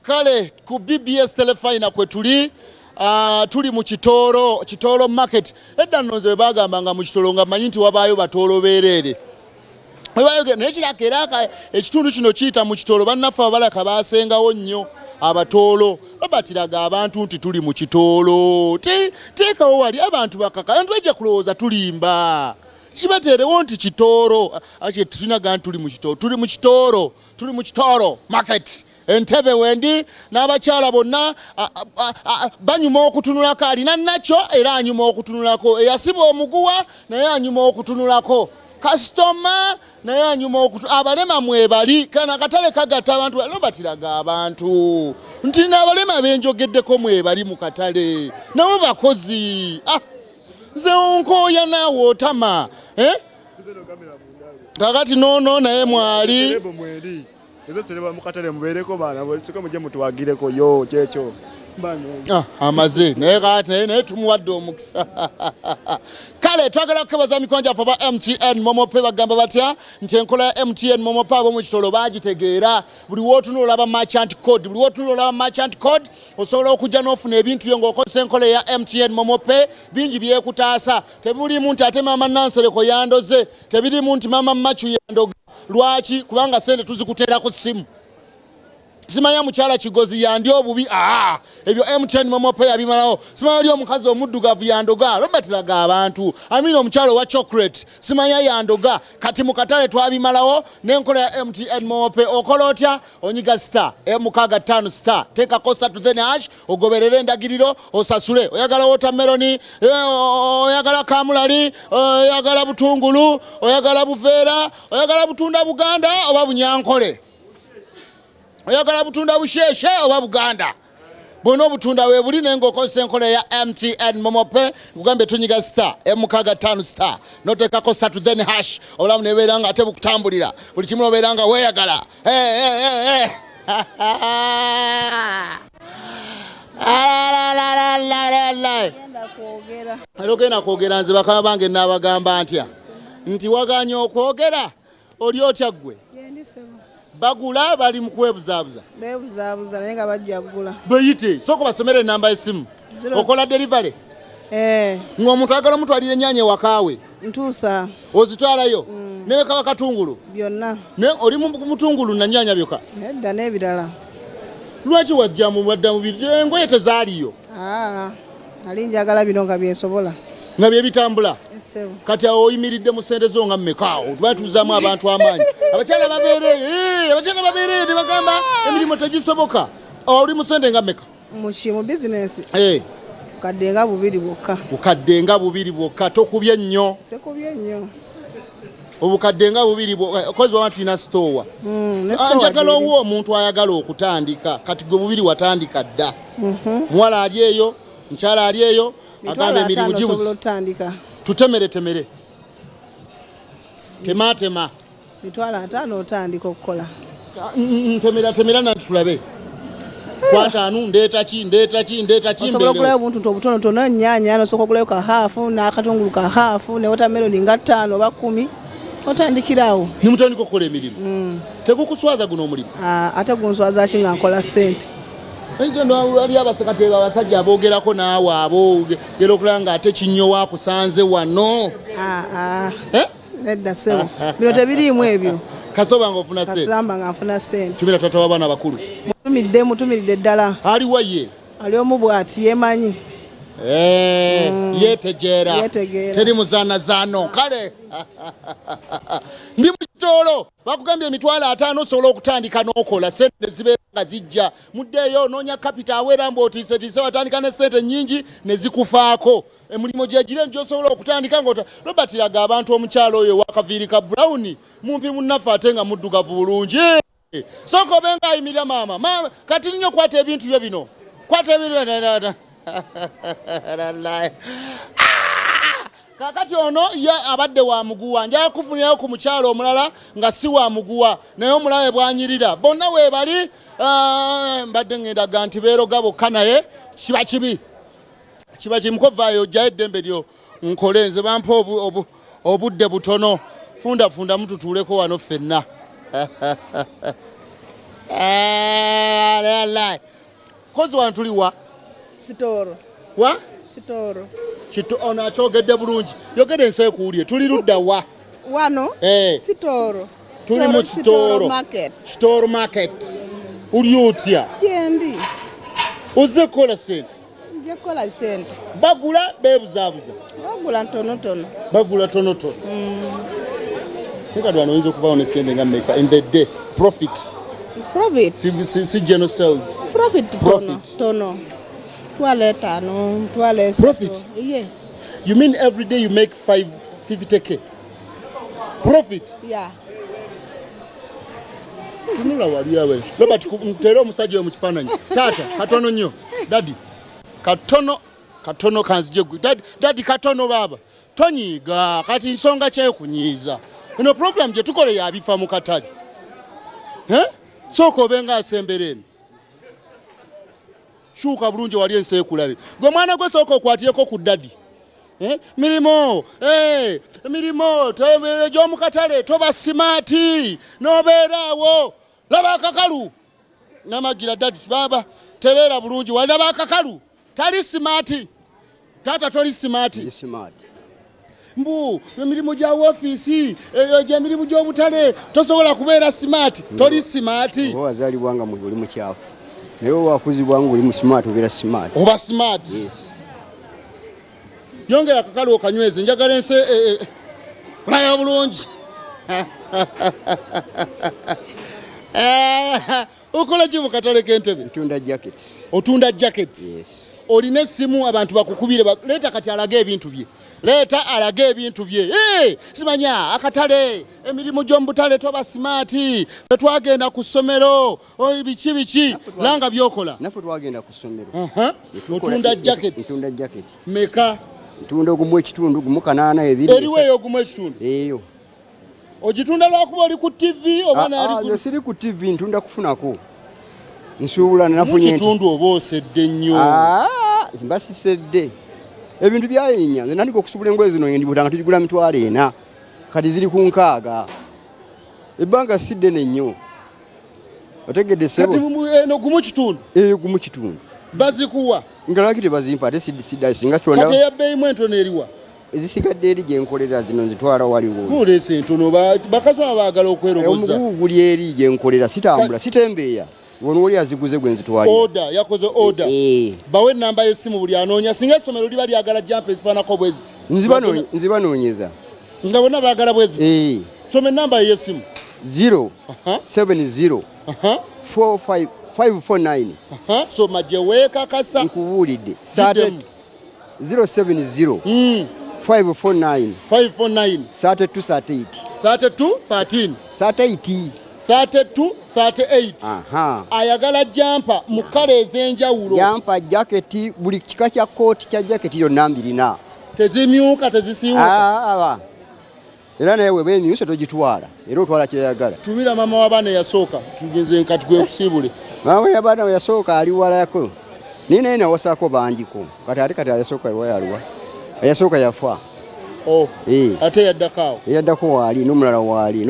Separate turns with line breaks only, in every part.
Kale ku BBS Terefayina kwe tuli mu Kitooro market. Edda nnoze bagamba nga mu Kitooro nga manyi nti wabaayo batoolo beerere. Naye kirakeera ekitundu kino kiyita mu Kitooro bannaffe abalaka baasengawo nnyo abatoolo babatiraga abantu nti tuli mu Kitooro. Teekawo wali abantu bakaka abantu bajja kulowooza tulimba. Kibateerewo nti Kitooro ati tulinaga tuli mu Kitooro. Tuli mu Kitooro market. Entebe wendi n'abakyala bonna banyuma okutunulako alina nakyo era anyuma okutunulako eyasiba omuguwa naye anyuma okutunulako kasitoma naye anyuma abalema mwebali kana Katale kagatta abantu bano batiraga abantu nti n'abalema benjogeddeko mwebali mu Katale nabo bakozi nze onkooya naawe otama kakati nono naye mwali
Eze sereba mu Katale mubeereko baana bwe mujje mutuwagireko yo kyekyo
amaze naye tumuwadde omukisa. Kale twagala kukebaza mikwanja afa ba MTN Momope bagamba batya nti enkola ya MTN Momope abo mu Kitooro bagitegeera buli wotunula olaba merchant code osobola okujja n'ofuna ebintu byo ng'okozesa enkola ya MTN Momope bingi byekutaasa tebulimu nti ate maama Nansereko yandoze tebirimu nti maama Machu yandoga lwaki kubanga sente tuzikuteerako simu simanya mukyala kigozi yandi obubi ebyo MTN Momope yabimalawo simanya ali omukazi omuddugavu yandoga lobatiraga abantu amina omukyalo wa chocolate simanya yandoga kati mu Katale twabimalawo n'enkola ya MTN Momope okola otya onyiga star M65 star teka kosa to then hash ogoberere endagiriro osasule oyagala watermelon oyagala kamulali oyagala butungulu oyagala buveera oyagala butunda Buganda oba bunyankole oyagala butunda busheshe oba Buganda bono butunda we buli nengo okozesa enkola ya MTN Momope kugambe tunyiga star M65 star noteka kosa to then hash obulamu nebeeranga ate bukutambulira buli kimu obeeranga weeyagala Alogenda kwogera nze bakaba bange n'abagamba ntya nti waganya okwogera oli otya ggwe bagula bali mu kwebuzaabuza
beebuzaabuza naye nga bajja kugula
beyite soko basomere namba y'essimu okola delivery ng'omuntu ayagala omutwalira ennyaanya ewakaawe
ntuusa
ozitwalayo nebekaba katungulu
byonna
oli mu mutungulu na nnyaanya byokka
nedda n'ebirala
lwaki wajja mu wadda mu biri engoye tezaaliyo
ali njagala bino nga byensobola
nga bye bitambula kati awo oyimiridde mu ssente zo nga mmekaawo tubatuuzaamu abantu amaanyi abakyala babeere ne bagamba emirimu tegisoboka oli mu ssente nga mmeka
mu bizinesi bukadde nga bubiri bwokka tokubye nnyo obukadde nga bubiri kozi waba tulina sitowa njagala owo omuntu ayagala okutandika kati gwe bubiri watandika dda muwala ali eyo mukyala ali eyo agamba emirimu gibuzi tutemere tema mitwala 5 otandika okukola
temera nanti tulabe kwatanu ndeeta ki
osobola okulayo obuntu obutonotono nnyaanya nosooka okulayo kahaafu n'akatungulu kahaafu ne watermelon nga 5 oba 10 otandikirawo
nimutandika okukola emirimu tegukuswaza guno omulimu
ate gunswaza ki nga nkola ssente
ali abasajja aboogerako naawe abo gera okulaba nga ate kinyowa kusanze wano
nedda ssebo bino tebiriimu ebyo
kasoba nga ofuna ssente
kasamba nga nfuna ssente
tumira tata w'abaana bakulu
mutumiridde ddala
aliwa ye
ali omu bw'ati yemanyi
yetegeera teri muzaanazaano kale ndi mu Kitooro bakugambye emitwalo 5 osobola okutandika n'okola ssente zibeera nga zijja muddeeyo noonya kapita aweera mb'otiisetiise watandika ne ssente nnyingi ne zikufaako emirimu gyegire gy'osobola okutandika lobatiraga abantu omukyalo oyo wakaviiri ka Brown mumpi munnaffe ate nga muddugavu bulungi sooka obe nga ayimirira maama kati nnyo kwata ebintu byo bino kwata ebintu kakati ono ye abadde wa muguwa nja kufunirayo ku mukyalo omulala nga si wa muguwa naye omulabe bwanyirira bonna weebali mbadde ngendaga nti beeroga bokka naye kiba kibi mukovaayo ojjayo eddembe lyo nkole nze bampa obudde butono funda mututuuleko wano ffenna
la kozi wano tuli wa
Kitooro.
wa
Kitooro.
Kito ono akyogedde bulungi yogedde nseekuwulye tuli ludda wa
Wano Kitooro.
tuli mu Kitooro
market.
Kitooro market uli otya
Yendi.
ozze kukola ssente
Nje kola sente.
bagula beebuzaabuza
Bagula ntonotono.
bagula tonotono nkadde wano oyinza okuvaawo ne ssente nga mmeka in the day profit si general sales
Profit tono. Twale tano, twale satu.
Profit?
Yeah.
You mean every day you make 50k profit
Yeah.
tunula wali awe Robert mtero omusajja mu kifaananyi taata katono nnyo daddy katono kanzije daddy katono baba tonyiga kati nsonga kyekunyiiza eno program gye tukole yabifa mu katale sooka obenga asembereni kyuka bulungi wali enseekulabe gwe mwana gwe sooka okwatireko ku daddy mirimo gy'omukatale toba simaati n'obeeraawo laba akakalu namagira dadi baba tereera bulungi walaba akakalu tali simaati taata toli simaati mbu emirimu gya woofiisi gy'emirimu gy'obutale tosobola kubeera simaati toli simaati
wazaalibwa nga oli mukyafu naye wakuzibwa nga oli mu simaati obeera simaati
oba simaati yongera akakalu okanyweze njagala ense olaya bulungi ukola ki mu katale k'entebe otunda jackets olina essimu abantu bakukubire leeta kati alage ebintu bye simanya akatale emirimu gy'omu butale toba simaati twagenda ku ssomero biki langa byokola
naffe twagenda ku ssomero
otunda jackets meka
ntunda ogumu ekitundu gumu kanaana ebiri
eriwo eyo ogumu ekitundu
eyo
ogitunda lwakuba oli ku TV oba
naali siri ku TV ntunda kufunako nsuubula nafunye
ekitundu oba osedde nnyo
mbasisedde ebintu byayirinya nze nandika okusubula engoye zino ndibutanga tugigula mitwalo 4 kati ziri ku 6 ebbanga sidde nnyo otegedde sebo
kati eno gumu kitundu
eyo gumu kitundu
bazikuwa
ngalaki tebazimpa ate sidda singa kyonda
kati eyabbeeyimu entono eriwa
ezisigadde eri gye nkolera zino nzitwala waliwo
oleese entono bakazi baagala okweroboza
omugugu guli eri gye nkolera sitambula sitembeeya wano oli aziguze gwe nzitwala
order yakoze order bawe namba y'essimu buli anoonya singa essomero liba lyagala jampa ezifaanako bwezi
nzibanoonyeza
nga bonna baagala bwezi soma ennamba y'essimu
070 549
soma gye weekakasa
nkubuulidde 070 549
3238 ayagala jampa mu kala ez'enjawulo
jampa jaketi buli kika kya kooti kya jaketi yonna mbirina
tezimyuka tezisiiwuka
era naye webenyuse togitwala era otwala kyeyagala
tumira mama w'abaana eyasooka tugenze nkati gwe kusiibule
mama y'abaana eyasooka ali walako ninaye nawasaako bangiko kati ayasooka wayaliwa ayasooka yafa
ate
yaddako waali n'omulala waali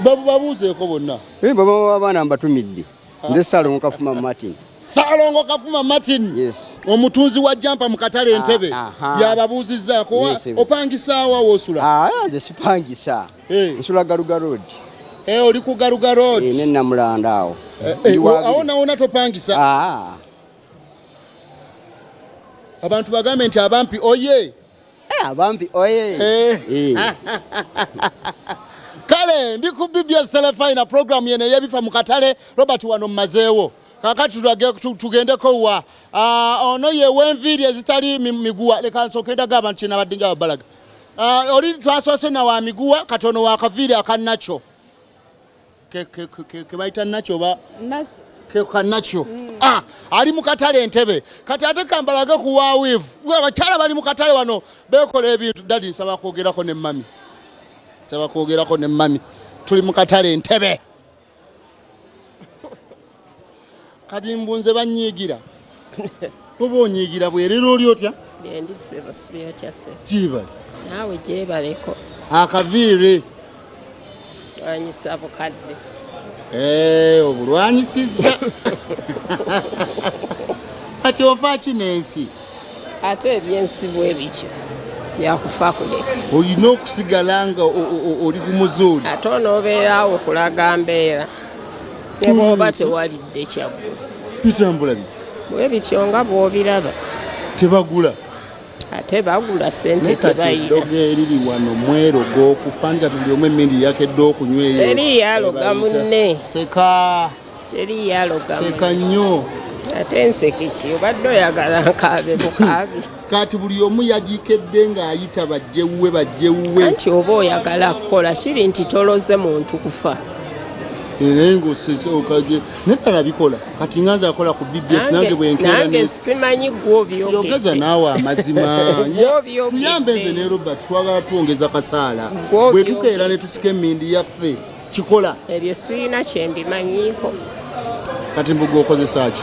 babuuzeeko bonna
baba w'abaana mbatumidde nze Saalongo Kafuma Martin
omutunzi wa jampa mu katale Entebbe yababuuzizzaako opangisaawa woosula
nze sipangisa nsula Galuga Road
oli ku Galuga Road
ne Namulanda awo
awo nawona topangisa abantu bagambe nti abampi oye kale ndi ku BBS Terefayina program yene yebifa mu katale Robert wano mmazeewo kakati tugendeko wa ono ye wenviri ezitali miguwa leka nsokenda gaba nti nabadde nga balaga oli twasoose na wa miguwa katono wa kaviri akanacho ke baita nacho ba kanacho ali mu katale Entebbe kati ate kambalaga ku wawivu abakyala bali mu katale wano bekola ebintu dadi nsaba kwogerako ne mami tuli mu katale Entebbe kati mbunze banyiigira oba onyiigira bwerero oli otya
ndiseba sibe otya se
jibale
nawe jebaleko
akaviire
anyisa bukadde
obulwanyisizza kati ofa kinensi
ate ebyensi bwe bityo byakufa kuleka
olina okusigala nga oli ku muzuuli
ate onoobeeraawo okulaga mbeera ne bw'oba tewalidde kyagula
bitambula biti
bwe bityo nga bw'obiraba
tebagula
ate bagula ssente tebayira
eddoga eriri wano mwerogo okufanika tuli omu emmindi yakedde okunywa eyo
teriyaloga munne
seka nnyo
ate nseke ki obadde oyagala nkaabe bukaabi
kati buli omu yagiikedde ng'ayita bajjewuwe
anti oba oyagala kukola kiri nti toloze muntu kufa
naye ng'okaje neddala bikola kati nganza akola ku BBS nange
nange simanyi
gw'obyogeza naawe amazima tuyambe nze ne Robert twagala twongeza kasaala bwe tukeera ne tusika emmindi yaffe kikola
ebyo siina kyembimanyiiko
kati mbuga okozesa ki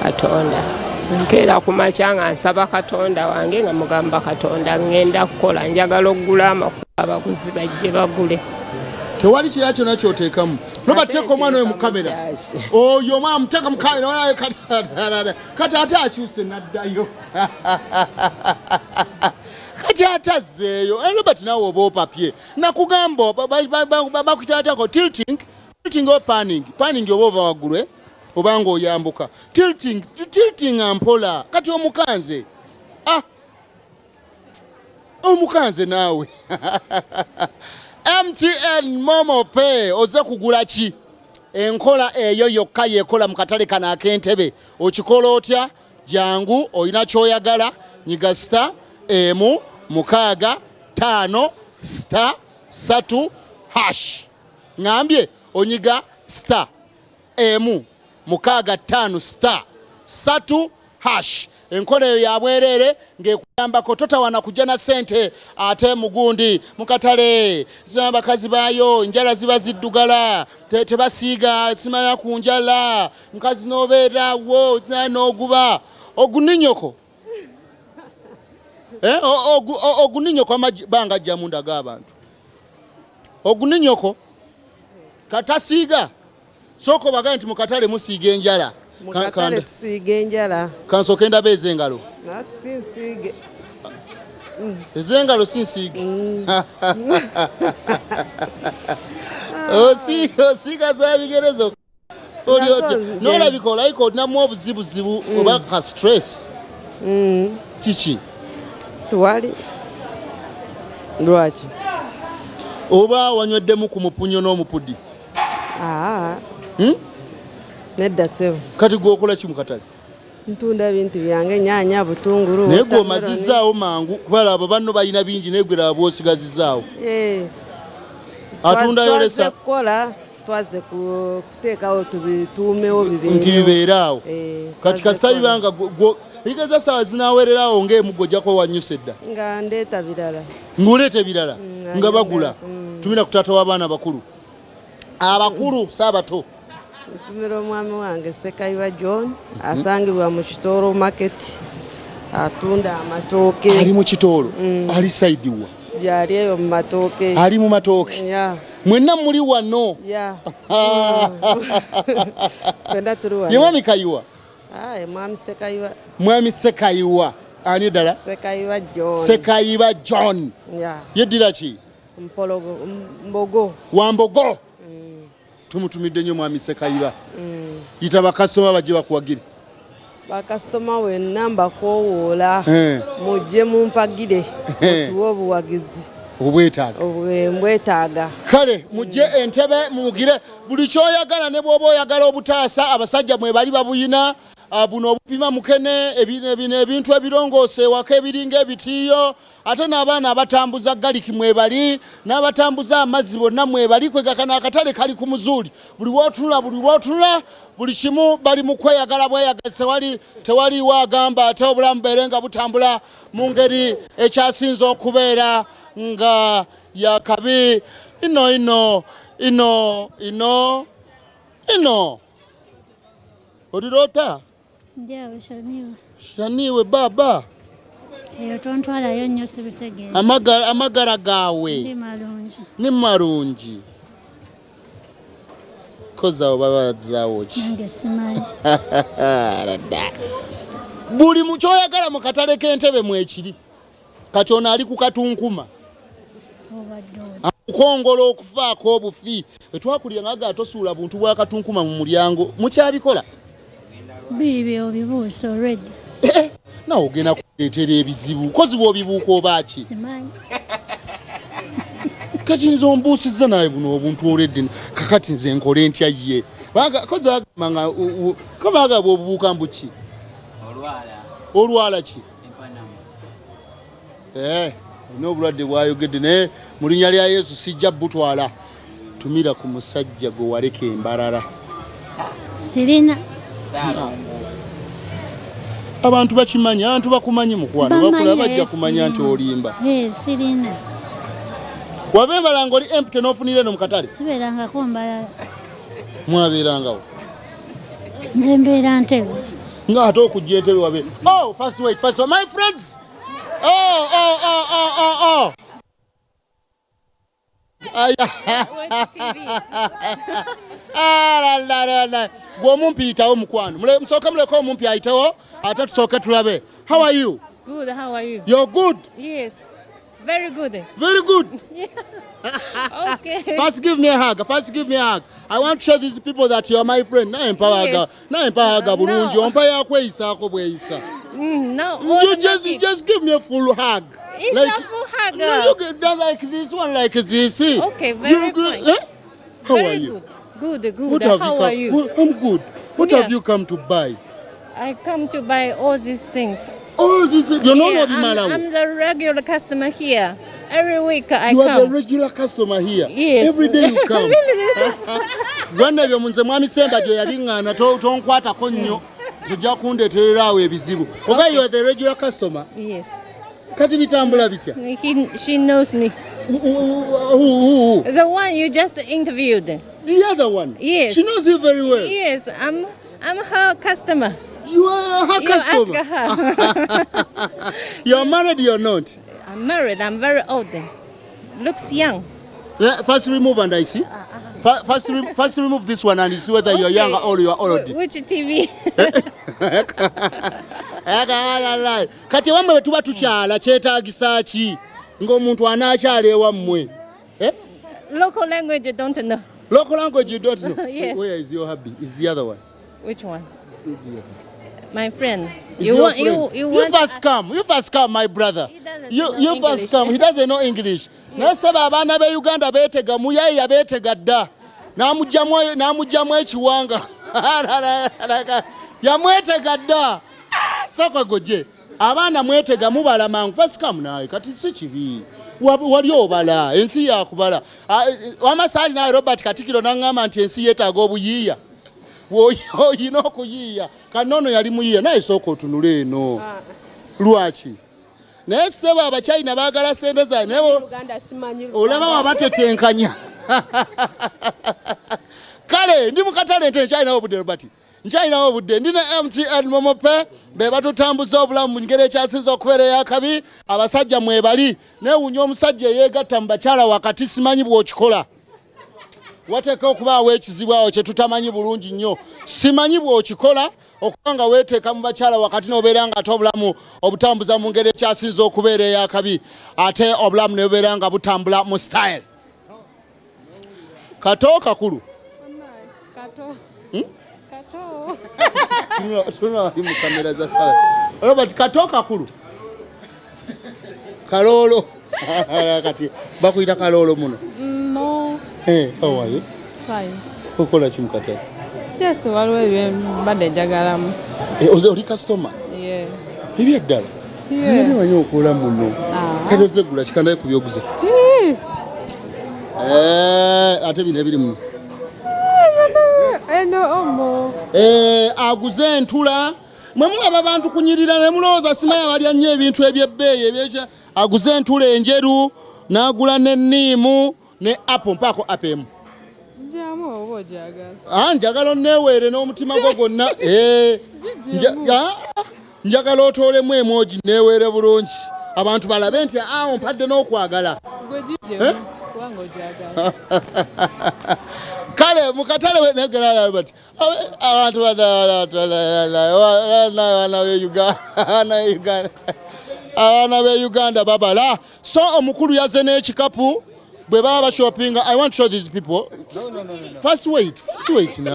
Katonda nkeera ku makya nga nsaba Katonda wange nga mugamba Katonda ngenda kukola njagala okugula amakulu abaguzi bajje bagule
tewali kira kyonna kyoteekamu Robert teeka omwana oyo mu kamera oyo omwana muteeka mu kamera kati ate akyuse n'addayo kati atazzeeyo Robert naawe oba opapye nakugamba bakutataako tilting oba panning oba ova waggulu oba ng'oyambuka tilting ampola kati omukanze omukanze naawe MTN Momo Pay oze kugula ki enkola eyo yokka yekola mu katale kana ak'entebe okikola otya jangu oyina kyoyagala nyiga star emu mukaaga 5 star 3 hash ngambye onyiga star emu mukaaga 5 star 3 hash enkola eyo yabwerere ng'ekuyambako totawana kujja na ssente ate mugundi mukatale z'abakazi baayo njala ziba ziddugala tebasiiga simanya ku njala nkazi n'obeerawo n'oguba oguninyoko oguninyoko amabanga jamunda g'abantu oguninyoko katasiiga soko bagaye nti mukatale musiiga enjala
mukatale tusiiga enjala
kansooka endaba ez'engalo
nati sinsiige
ez'engalo sinsiige osiiga za bigerezo oli otya n'olabika olayika olinamu obuzibuzibu oba ka stress kiki
tuwali lwaki
oba wanyweddemu ku mupunyo n'omupudi
nedda sebo
kati gwokola ki mu katale
ntunda bintu byange nyaanya butungulu
naye gwe omazizzaawo mangu kubala abo banno balina bingi naye gwe laba bw'osigazizaawo atunda yolesa
kukola twaze kuteekawo tubituumewo
nti bibeeraawo kati kasita bibanga igeza saawa zinaawererawo ng'emu gw'ojjako wanyusa edda
nga ndeeta birala
ng'oleeta ebirala nga bagula tumira ku taata w'abaana abakulu saabato
ntumira omwami wange Sekayiwa John asangibwa mu Kitooro market atunda amatooke
ali mu Kitooro ali saidiwa
byali eyo mu matooke
ali mu matooke mwenna muli wano
fenda tuli wano
ye mwami Kayiwa
mwami
Sekayiwa ani ddala Sekayiwa John yeddira ki Wambogo tumutumidde nnyo mwami Sekayiwa yita bakasitoma bajje bakuwagire
bakasitoma wenna mbakowoola mujje mumpagire otuwe obuwagizi obwetaaga
kale mujje entebe mumugire buli kyoyagala ne bw'oba oyagala obutaasa abasajja mwe bali babuyina buno obupima mukene ebintu ebirongoose ewaka ebiringa ebitiiyo ate n'abaana abatambuza galiki mwebali n'abatambuza amazzi bonna mwebali kwegakana akatale kali ku muzuuli buli wootunula buli kimu bali mu kweyagala bweyagazi tewaliwo agamba ate obulamu beere nga butambula mu ngeri ekyasinza okubeera nga yakabi ino olirota
Ndiawe
shaniwe baba
eyo tontwalayo nnyo sibitegeera
amagara gaawe
ndi malungi
ni marungi koza oba bazaawo ki
nange simanyi
buli mukyoyagala mu katale k'entebe mwekiri kati ono ali ku katunkuma akukongola okufaako obufi bwetwakulya nga tosuula buntu bwa katunkuma mu mulyango mukyabikola
biibyo obibuusa already
nawe ogenda kuleetera ebizibu kozi bw'obibuuka oba ki
simanyi
kati nze ombuusizza naye buno obuntu olredde kakati nze nkole ntya ye kozi bagamba nga bw'obubuuka mbuki olwala ki olina obulwadde bwayogedde naye mu linnya lya Yesu sijja butwala tumira ku musajja gwe waleka embalala
sirina
abantu bakimanyi abantu bakumanyi mukwano bakula bajja kumanya nti olimba
sirina
waba embala ng'oli empty n'ofunire no mu katale
sibeerangako mbalala
mwabeerangawo
nze mbeera ntebe
ng'ate okujja entebe wabe first wait my friends gwe omumpi yitawo mukwano musooke muleke omumpi ayitewo ate tusooke tulabe. How are you?
Good, how are you?
You're good?
Yes, very good.
Very good.
Okay.
First give me a hug. I want to show these people that you're my friend. Na empawaga bulungi ompa yakweyisaako bweyisa.
No,
you just give me a full hug.
It's
like,
a full hug.
No, you get that like this one, like this.
Okay, very
good. How
very
are you?
Good. How are you?
I'm good. What have you come to buy?
I come to buy all these things.
All these things? You're not Malawi.
I'm the regular customer here. Every week I come.
You are the regular customer here?
Yes.
Every day you come? Gwanna byo munze mwami Semba gye yabingana tonkwatako nnyo zijja kundeetereraawo ebizibu. Oba you are the regular customer?
Yes.
Kati bitambula bitya?
She knows me.
Who?
The one you just interviewed.
The other one?
Yes.
She knows you very well?
Yes, I'm her customer.
You are her customer?
You ask her.
You're married or not?
I'm married. I'm very old. Looks young.
Yeah, first remove and I see. First remove this one and see whether you're young or you're old.
Which TV?
Kati wamwe bwe tuba tukyala kyetaagisa ki ng'omuntu anaakyala ewammwe?
Local language you don't know.
Local language you don't know?
Yes.
Where is your hubby? Is the other one?
Which one? My friend.
You first come, my brother. You first come. He doesn't know English. Nasaba abaana be Uganda beetega muyayi beetega dda. N'amugyamu ekiwanga. Yamwetega dda. Soko goje. Abaana mwetega mubala mangu. First come naye kati si kibi. Wali obala ensi yakubala. Wamasaali naye Robert Katikiro n'angamba nti ensi yeetaaga obuyiiya. Woyina okuyiiya kanono yali muyiiya naye sooka otunule eno lwaki naye ssebo abachina baagala sente zaabwe naye olaba wabatetenkanya kale ndi mu katale nte nkyalinawo obudde Robert nkyalinawo obudde ndi ne MTN Momope be batutambuza obulamu mu ngeri ekyasinza okubeera ey'akabi abasajja mwebali neewunya omusajja eyeegatta mu bakyala wakati simanyi bw'okikola wateeka okubaawo ekizibu awo kye tutamanyi bulungi nnyo simanyi bw'okikola okuba nga weeteeka mu bakyala wakati n'obeera nga ate obulamu obutambuza mu ngeri ekyasinza okubeera ey'akabi ate obulamu ne bubeera nga butambula mu style. Kato kakulu tunula mu kamera za sawa Robert kato kakulu Kaloolo kati bakuyita Kaloolo muno.
No.
Hey, how are you?
Fine.
Ukola ki mukatale?
Yes, waliwo ebibadde njagalamu.
Oli customer?
Yeah.
Ebyeddala? Sinari wanyi okola muno. Kati ozegula kikandaye ku byoguze. Ate bino ebiri muno. Aguze entula. Mwe mulaba abantu kunyirira ne mulowooza simanya balya nnyo ebintu ebyebbeeyi ebyekya. Aguze entula enjeru n'agula n'enniimu ne apple mpaako apple emu.
Njamu oba ojagala.
Njagala onneeweere n'omutima gwo gwonna. Njagala otoolemu emoji neeweere bulungi. Abantu balabe nti ompadde n'okwagala.
Gwe gijjemu kubanga ojagala.
kale mukatale negala bati abantu ana be Uganda babala so omukulu yaze n'ekikapu bwe baba bashoppinga. I want to show these people. No. First wait now.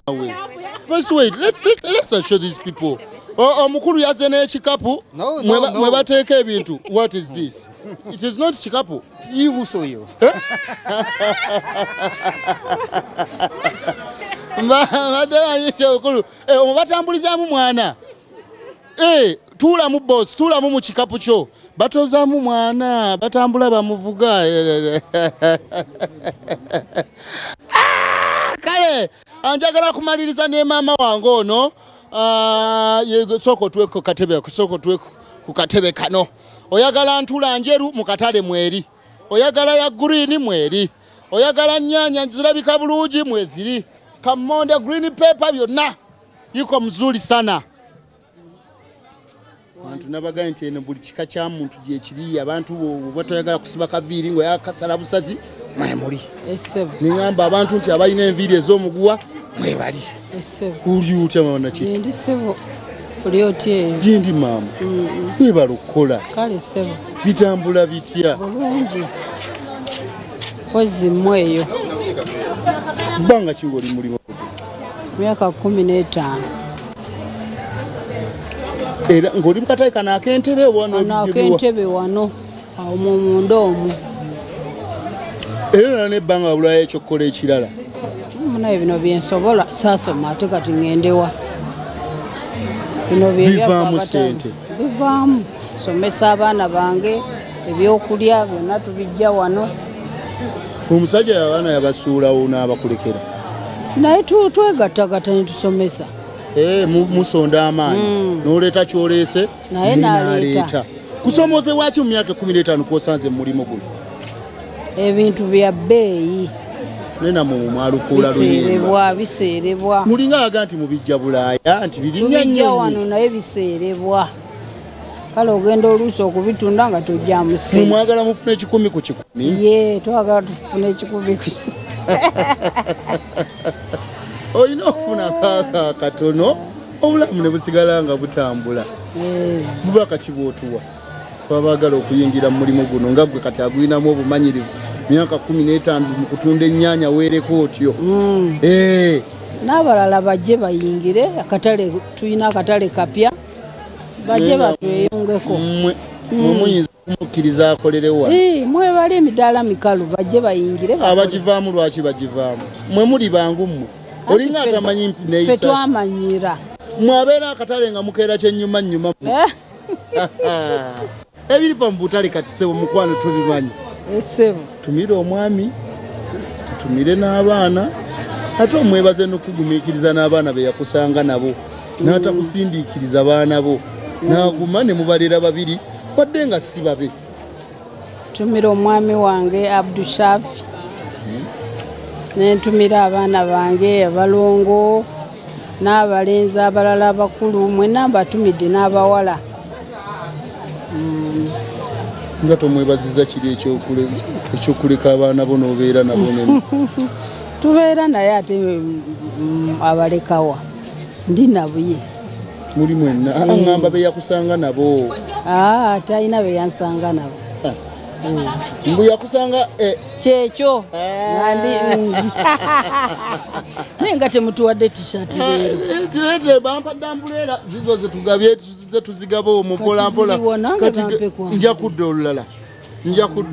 First wait. Let's show these people. Omukulu yaze n'ekikapu mwe bateeka ebintu. What is this? It is not chikapu.
Yugusoyo.
Omubatambulizaamu mwana. Tuulamu boss, tuulamu mu kikapu kyo. Batozaamu mwana, batambula bamuvuga. Kale, anjagala kumaliriza ne maama wange ono. Soko tweko katebe, soko tweko ku katebe kano. Oyagala ntula njeru mu katale mweri. Oyagala ya green mweri. Oyagala nyanya zirabika bulungi mweziri. Kamonde green pepper byonna. Yuko mzuri sana. Abantu nabaga nti eno buli kika kya muntu gye kiri abantu batoyagala kusiba kaviiri ngo yakasala busazi mwemuli.
Esebo.
Ningamba abantu nti abalina enviiri ez'omuguwa mwebali.
Esebo.
Uli utya mwana ki?
Ndi sebo. Uli otye.
Jindi mama. Mwebala okukola.
Kale sebo.
Bitambula bitya.
Bulungi. Kozi mweyo.
Banga kingoli mulimo.
Myaka 15.
Era ngoli mukatale kana akentebe wano.
Ana akentebe wano. Awo mu ndomu.
Era ne banga bulaya ekyokola ekirala.
Muna bino byensobola sasoma ate kati ngendewa. Bino
bivaamu sente.
Bivaamu. Somesa abaana bange ebyokulya byonna tubijja wano.
Omusajja abaana yabasuulawo n'abakulekera.
Naye twegattagatta ne tusomesa.
Musonda amaanyi. N'oleeta kyoleese
naye n'aleeta.
Kusomozebwa ki mu myaka 15 kw'osanze mu mulimo guno?
Ebintu bya bbeeyi.
Nena mu mwalukuula
luyimba. Biseerebwa.
Mulinga aga nti mubijja Bulaaya nti birinnya nnyo.
Tubijja wano naye biseerebwa. Kale ogenda oluusi okubitunda nga tojja mu ssente.
Mwagala mufune 10 ku 10?
Twagala tufune 10 ku 10.
Olina okufuna akaaka katono obulamu ne busigala nga butambula. Bubaka kibootuwa twabagala okuyingira mu mulimo guno nga gwe kati agwinamu obumanyirivu myaka 15 mu kutunda ennyaanya weereko otyo.
N'abalala bajje bayingire akatale, tulina akatale kapya bajje batweyongeko.
Muyinza kumukkiriza akolerewa.
Mwebali emidaala mikalu bajje bayingire.
Abagivaamu lwaki bagivaamu? Mwe muli bangu mmwe. Olinga atamanyi neeyisa.
Ffe twamanyira.
Mwabeera akatale nga mukeera kyennyuma nnyuma. Ebiripa mu butale kati sebo mukwano tubimanyi.
Esebo.
Tumire omwami, tumire n'abaana, ate omwebaze n'okugumiikiriza n'abaana be yakusanga nabo. N'atakusindiikiriza baana bo. N'aguma ne mubalera babiri wadde nga si babe.
Tumire omwami wange Abdushafi. Nentumira abaana bange abalongo n'abalenzi abalala abakulu mwenna mbatumidde n'abawala.
Nga tomwebaziza kiri ekyokuleka abaana bo n'obeera nabo nene.
Tubeera naye ate abalekawa ndi nabuye.
Muli mwenna aŋŋamba be yakusanga nabo.
Talina be yansanga nabo.
Mbu yakusanga
kyekyo naye nga temutuwadde t-shirt leero.
Tuleete bampadde ambuleera zizo zetugabye tuzigaba omumpolampola. Nja kudda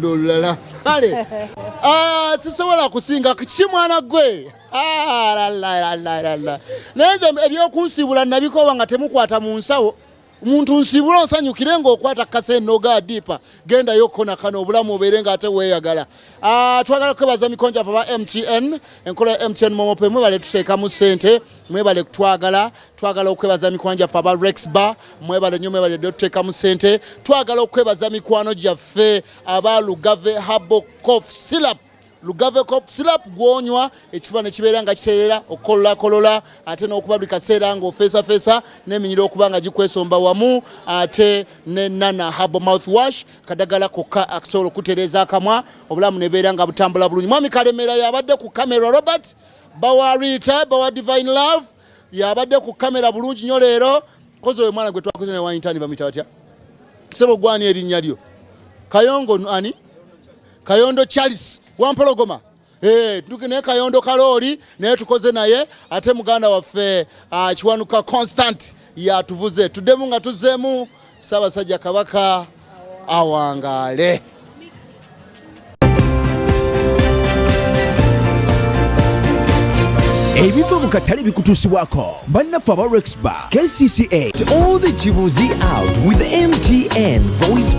olulala. Kale sisobola kusinga kiki mwana gwe. Naye nze ebyokunsiibula nabikoba nga temukwata mu nsawo. Omuntu nsibula onsanyukire ng'okwata kase noga dipa genda yokona kano obulamu obeere nga ate weeyagala. Twagala kwebaza mikonjafu aba MTN enkola ya MTN momope mwebale tuteekamu ssente mwebale twagala okwebaza mikonjafu aba Rex Bar mwebale nnyo mwebale tuteekamu ssente twagala okwebaza mikwano gyaffe aba Lugave Herbal Cough Syrup
lugave cop syrup gwonywa ekiba ne kibeera nga kiterera okolola ate n'okuba buli kaseera ng'ofeesafeesa n'eminyiro okuba nga gikwesomba wamu ate ne nana herbal mouthwash kadagala kokka akasobola okutereeza akamwa obulamu ne beera nga butambula bulungi. Mwami Kalemera yabadde ku kamera, Robert bawa Rita bawa Divine Love yabadde ku kamera bulungi nnyo leero. Kozi oyo mwana gwe twakoze ne wanyitani bamuyita batya? Sebo gwani erinnya lyo? Kayongo ani? Kayondo Charles Wampologoma. Tuke ne Kayondo Kalori naye tukoze naye ate muganda waffe Kiwanuka Constant yatuvuze. Tuddemu nga tuzeemu Ssaabasajja Kabaka awangaale.
Ebiva mu Katale bikutuusibwako bannaffe aba Rexbar KCCA.
All the Jibuzi out with MTN voice